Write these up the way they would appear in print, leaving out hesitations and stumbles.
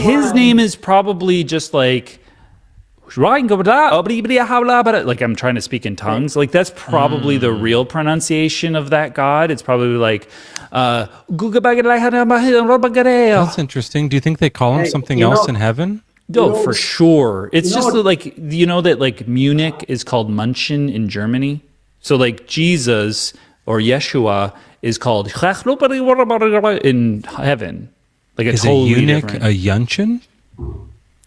his name is probably just like I'm trying to speak in tongues. Like that's probably the real pronunciation of that God. It's probably like That's interesting. Do you think they call him something else in heaven? Oh, for sure. It's just like, you know that like Munich is called München in Germany? So like Jesus or Yeshua is called in heaven. Like is totally a eunuch different. a Yunchin?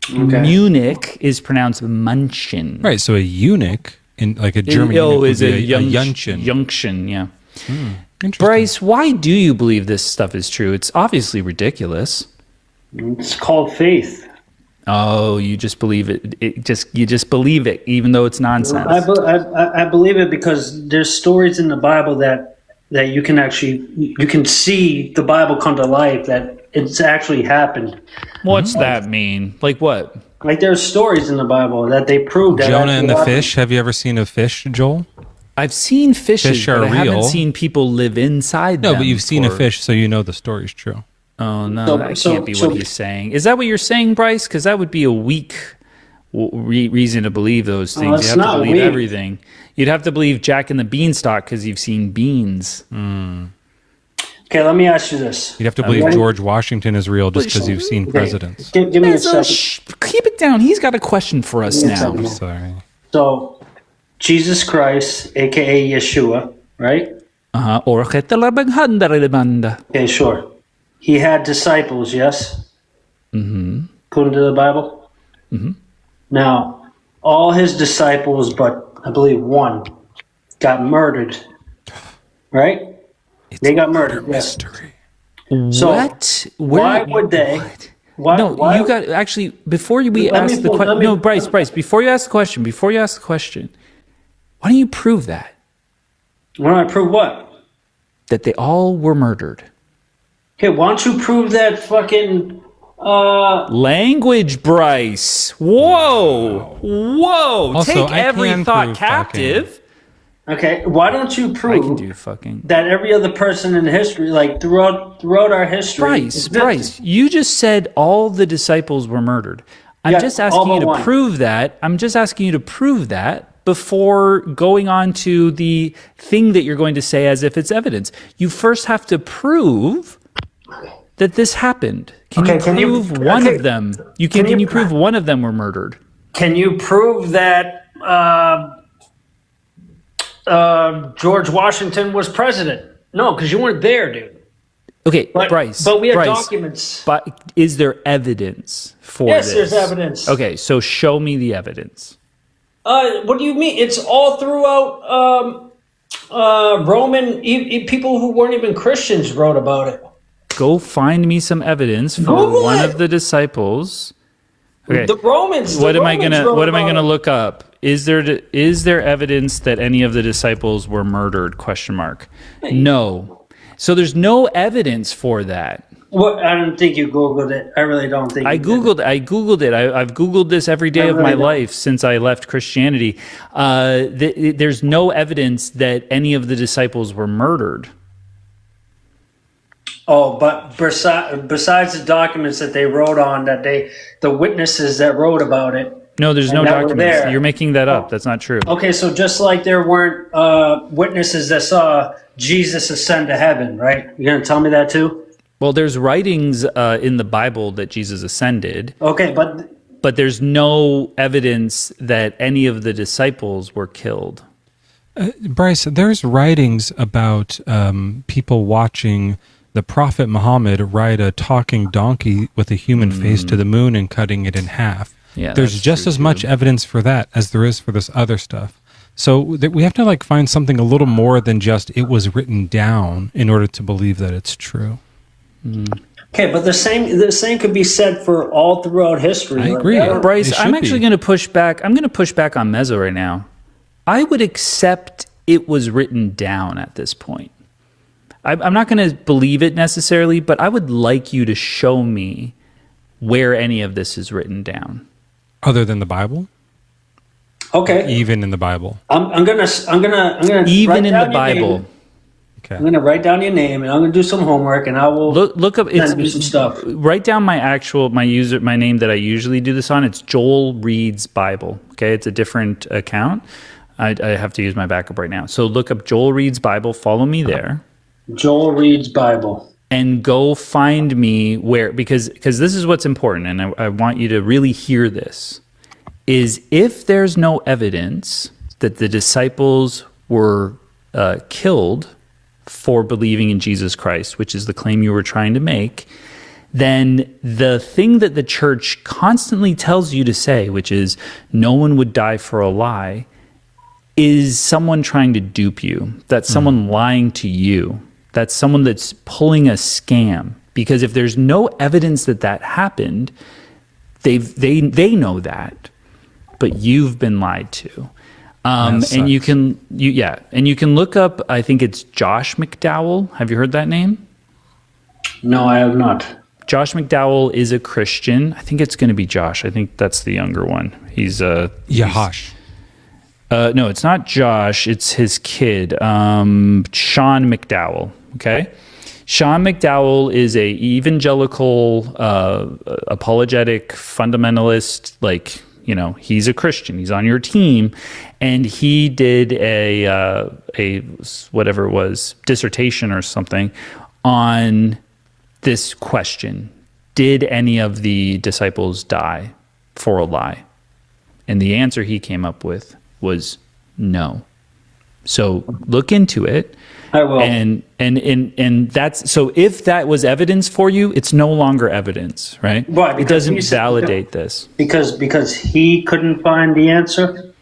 Okay. Munich is pronounced München. Right, so a eunuch in like a German eunuch is would a be Yunchin. Yunchin, yeah. Interesting. Bryce, why do you believe this stuff is true? It's obviously ridiculous. It's called faith. Oh, you just believe it. You just believe it, even though it's nonsense. I believe it because there's stories in the Bible that you can see the Bible come to life, that it's actually happened. What's that mean? Like what? Like there's stories in the Bible that they prove that Jonah and the happened. fish. Have you ever seen a fish, Joel? I've seen fishes, Fish are but I haven't real. seen people live inside them. No, but you've seen a fish, so you know the story's true. Oh, no, that can't be what he's saying. Is that what you're saying, Bryce? Because that would be a weak reason to believe those things. You have to believe everything. You'd have to believe Jack and the Beanstalk because you've seen beans. Okay, let me ask you this. You'd have to believe George Washington is real just because you've seen presidents. Give me a second. Keep it down. He's got a question for us now. I'm sorry. So, Jesus Christ, a.k.a. Yeshua, right? Okay, sure. He had disciples, yes? Mm-hmm. According to the Bible? Mm-hmm. Now, all his disciples, but I believe one, got murdered, right? They got murdered. Mystery. So, what? Why would they? Why, you got actually before we ask the question. No, Bryce. Before you ask the question, why don't you prove that? Why don't I prove what? That they all were murdered. Okay, why don't you prove that fucking language, Bryce? Whoa. Also, take every thought captive. Okay, why don't you prove I can do fucking that every other person in history, like throughout our history, Bryce, you just said all the disciples were murdered. I'm just asking you to prove that. I'm just asking you to prove that before going on to the thing that you're going to say as if it's evidence. You first have to prove that this happened. Can you prove one of them? Can you prove one of them were murdered? Can you prove that George Washington was president? No, because you weren't there, dude. Okay, Bryce. But we have documents. But is there evidence for this? Yes, there's evidence. Okay, so show me the evidence. What do you mean? It's all throughout Roman people who weren't even Christians wrote about it. Go find me some evidence for one of the disciples. Okay. The Romans. What am I gonna look up? Is there evidence that any of the disciples were murdered? ? No. So there's no evidence for that. What? I don't think you Googled it. I really don't think I Googled it. I've Googled this every day of my life since I left Christianity. There's no evidence that any of the disciples were murdered. Oh, but besides the documents that they wrote on, the witnesses that wrote about it. No, there's no documents. You're making that up. That's not true. Okay, so just like there weren't witnesses that saw Jesus ascend to heaven, right? You're going to tell me that too? Well, there's writings in the Bible that Jesus ascended. Okay, but there's no evidence that any of the disciples were killed. Bryce, there's writings about people watching the Prophet Muhammad ride a talking donkey with a human face to the moon and cutting it in half. Yeah, there's just as much evidence for that as there is for this other stuff. So we have to find something a little more than just it was written down in order to believe that it's true. Okay, but the same could be said for all throughout history. I agree. Bryce, I'm actually going to push back. I'm going to push back on Mezzo right now. I would accept it was written down at this point. I'm not going to believe it necessarily, but I would like you to show me where any of this is written down. Other than the Bible? Okay. Even in the Bible. I'm gonna even in the Bible. Okay. I'm going to write down your name, and I'm going to do some homework, and I will Look up. send you some stuff. Write down my name that I usually do this on. It's Joel Reads Bible. Okay, it's a different account. I have to use my backup right now. So look up Joel Reads Bible. Follow me there. Joel Reads Bible. And go find me because this is what's important, and I want you to really hear this, is if there's no evidence that the disciples were killed for believing in Jesus Christ, which is the claim you were trying to make, then the thing that the church constantly tells you to say, which is no one would die for a lie, is someone trying to dupe you. That's someone lying to you. That's someone that's pulling a scam. Because if there's no evidence that that happened, they know that, but you've been lied to. And you can look up. I think it's Josh McDowell. Have you heard that name? No, I have not. Josh McDowell is a Christian. I think it's going to be Josh. I think that's the younger one. He's Yahash. No, it's not Josh. It's his kid, Sean McDowell. Okay, Sean McDowell is a evangelical, apologetic fundamentalist. Like, he's a Christian. He's on your team, and he did a whatever it was, dissertation or something on this question: did any of the disciples die for a lie? And the answer he came up with was no. So look into it. I will. And that's, so if that was evidence for you, it's no longer evidence, right? Why? It doesn't validate this. Because he couldn't find the answer.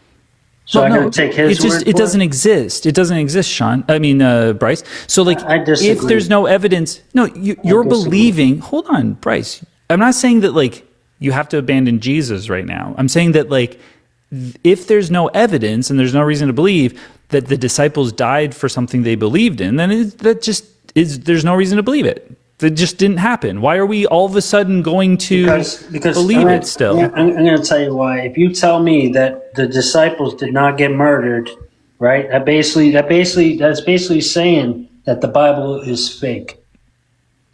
So I got to take his word for it doesn't exist. It doesn't exist, Sean. I mean, Bryce. So I disagree. if there's no evidence, you're believing. Hold on, Bryce. I'm not saying that you have to abandon Jesus right now. I'm saying that if there's no evidence and there's no reason to believe that the disciples died for something they believed in, then there's no reason to believe it. That just didn't happen. Why are we all of a sudden going to believe it still? I'm going to tell you why. If you tell me that the disciples did not get murdered, right? That's basically saying that the Bible is fake.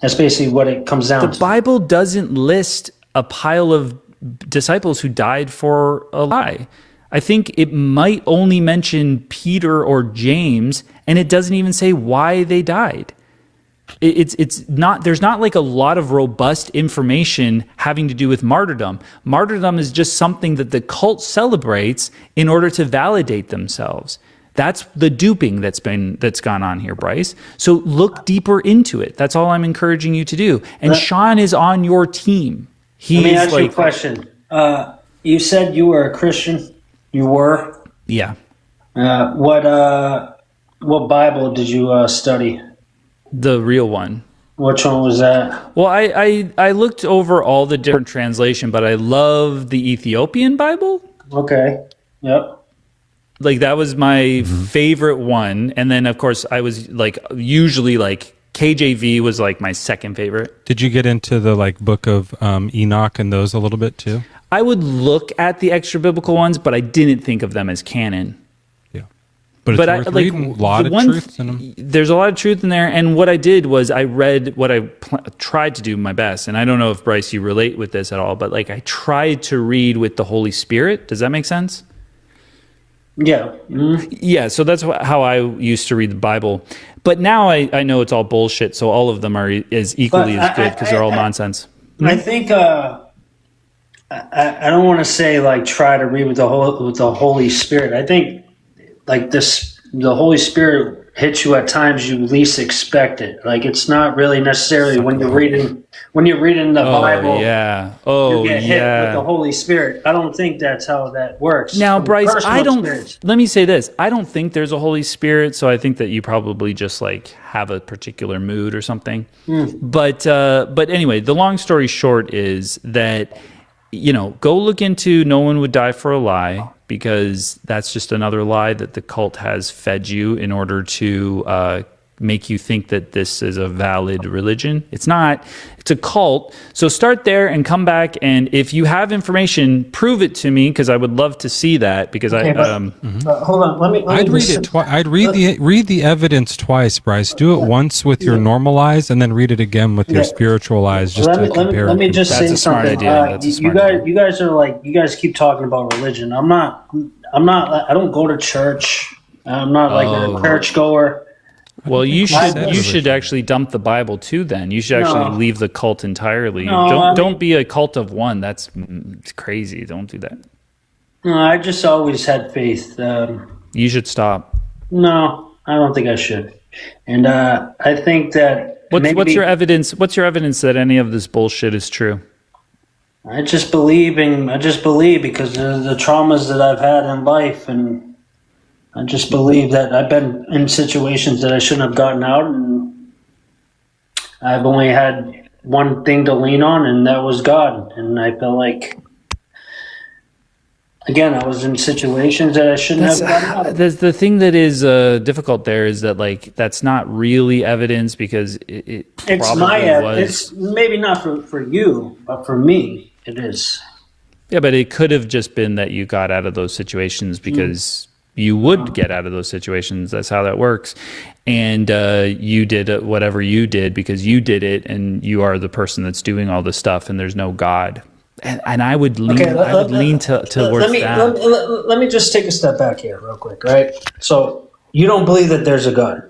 That's basically what it comes down to. The Bible doesn't list a pile of disciples who died for a lie. I think it might only mention Peter or James, and it doesn't even say why they died. It's not, there's not a lot of robust information having to do with martyrdom. Martyrdom is just something that the cult celebrates in order to validate themselves. That's the duping that's gone on here, Bryce. So look deeper into it. That's all I'm encouraging you to do. And Sean is on your team. Let me ask you a question. You said you were a Christian. You were? Yeah. What Bible did you study? The real one. Which one was that? Well, I looked over all the different translation, but I love the Ethiopian Bible. Okay. Yep. That was my favorite one. And then, of course, I was usually KJV was my second favorite. Did you get into the book of Enoch and those a little bit too? I would look at the extra biblical ones, but I didn't think of them as canon. Yeah, but it's worth reading. A lot of truth in them. There's a lot of truth in there. And what I did was I read what I tried to do my best. And I don't know if Bryce, you relate with this at all, but I tried to read with the Holy Spirit. Does that make sense? Yeah. Mm-hmm. Yeah, so that's how I used to read the Bible. But now I know it's all bullshit, so all of them are as equally as good because they're all nonsense. I think I don't want to say try to read with the Holy Spirit. I think the Holy Spirit hits you at times you least expect it. It's not really necessarily when you're reading the Bible. Yeah. You get hit with the Holy Spirit. I don't think that's how that works. Now, Bryce, Experience. Let me say this. I don't think there's a Holy Spirit, so I think that you probably just have a particular mood or something. But anyway, the long story short is that, go look into no one would die for a lie, because that's just another lie that the cult has fed you in order to make you think that this is a valid religion. It's not. It's a cult. So start there and come back, and if you have information, prove it to me, because I would love to see that. Because hold on. Let me I'd read it twice. I'd read the evidence twice, Bryce. Do it once with your normal eyes, and then read it again with your spiritual eyes, just to compare. Let me just say something. You guys are like, you guys keep talking about religion. I'm not. I don't go to church. I'm not like a church goer. Well, you should actually dump the Bible too. Then you should actually leave the cult entirely. Don't be a cult of one. That's crazy. Don't do that. No, I just always had faith. You should stop. No, I don't think I should. And I think that what's your evidence? What's your evidence that any of this bullshit is true? I just believe because of the traumas that I've had in life, and I just believe that I've been in situations that I shouldn't have gotten out, and I've only had one thing to lean on, and that was God. And I felt like, again, I was in situations that I shouldn't have gotten out of. The thing that is difficult there is that, like, that's not really evidence, because it's my evidence. It's maybe not for you, but for me, it is. Yeah, but it could have just been that you got out of those situations because you would get out of those situations. That's how that works. And you did whatever you did because you did it, and you are the person that's doing all this stuff, and there's no God. And I would lean, towards that. Let me just take a step back here real quick, right? So you don't believe that there's a God?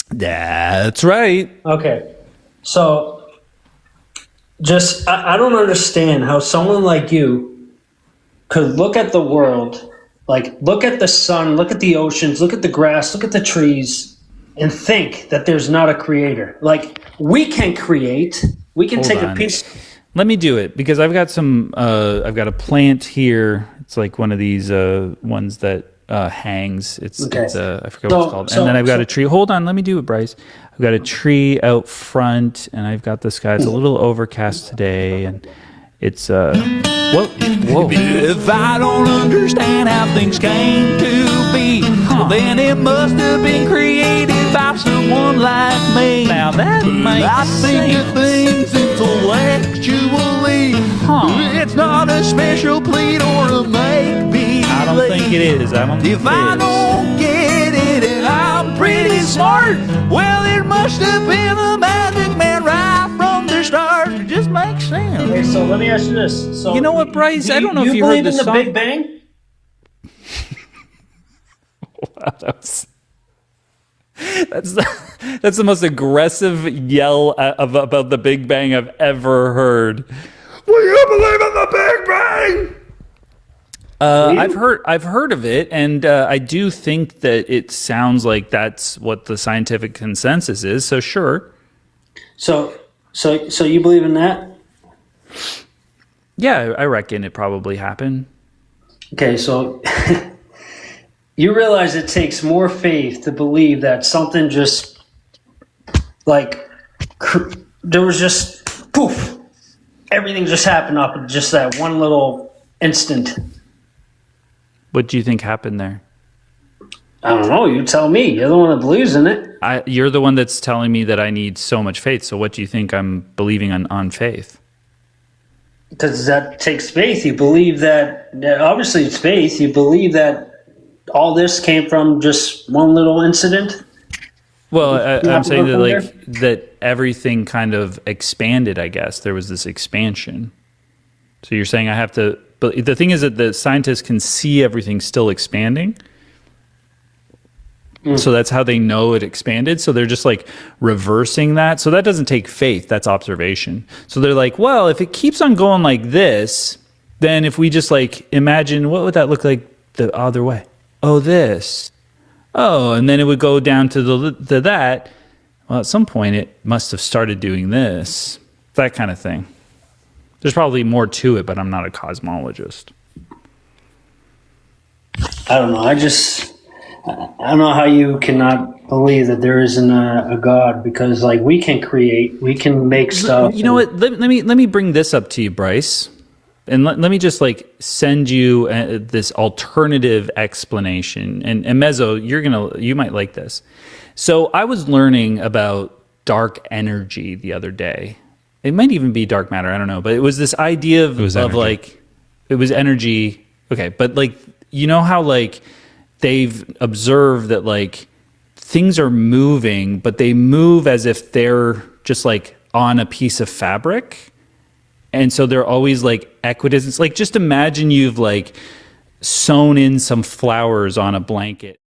That's right. Okay. So just, I don't understand how someone like you could look at the world, like look at the sun, look at the oceans, look at the grass, look at the trees, and think that there's not a creator. Like, we can create. We can take a piece. Let me do it, because I've got some. I've got a plant here. It's like one of these ones that hangs. It's I forget what it's called. And then I've got a tree. Hold on, let me do it, Bryce. I've got a tree out front, and I've got the sky. It's a little overcast today, and it's whoa. If I don't understand how things came to be, well, then it must have been created by someone like me. Now that makes I think of things intellectually. It's not a special plea or a make-believe. I don't think it is. If I don't get it and I'm pretty smart, well, it must have been a magic man right from the start. It just makes sense. Okay, so let me ask you this. So you know what, Bryce? I don't know if you heard this song. You believe in the Big Bang? Wow, that's the most aggressive yell about the Big Bang I've ever heard. Will you believe in the Big Bang? I've heard of it, and I do think that it sounds like that's what the scientific consensus is. So sure. So you believe in that? Yeah, I reckon it probably happened. Okay, so you realize it takes more faith to believe that something just, like, there was just, poof, everything just happened up in just that one little instant. What do you think happened there? I don't know. You tell me. You're the one that believes in it. You're the one that's telling me that I need so much faith. So what do you think I'm believing on faith? Because that takes faith. You believe that obviously it's faith. You believe that all this came from just one little incident. Well, I'm saying that that everything kind of expanded. I guess there was this expansion. So you're saying I have to. But the thing is that the scientists can see everything still expanding. So that's how they know it expanded. So they're just like reversing that. So that doesn't take faith. That's observation. So they're like, well, if it keeps on going like this, then if we just like imagine, what would that look like the other way? Oh, this. Oh, and then it would go down to that. Well, at some point it must have started doing this. That kind of thing. There's probably more to it, but I'm not a cosmologist. I don't know. I don't know how you cannot believe that there isn't a God, because like we can create, we can make stuff. You know what? Let me bring this up to you, Bryce. And let me just like send you this alternative explanation. And Mezzo, you might like this. So I was learning about dark energy the other day. It might even be dark matter. I don't know. But it was this idea of like, it was energy. Okay. But like, you know how like they've observed that like things are moving, but they move as if they're just like on a piece of fabric. And so they're always like equidistant. Like just imagine you've like sewn in some flowers on a blanket.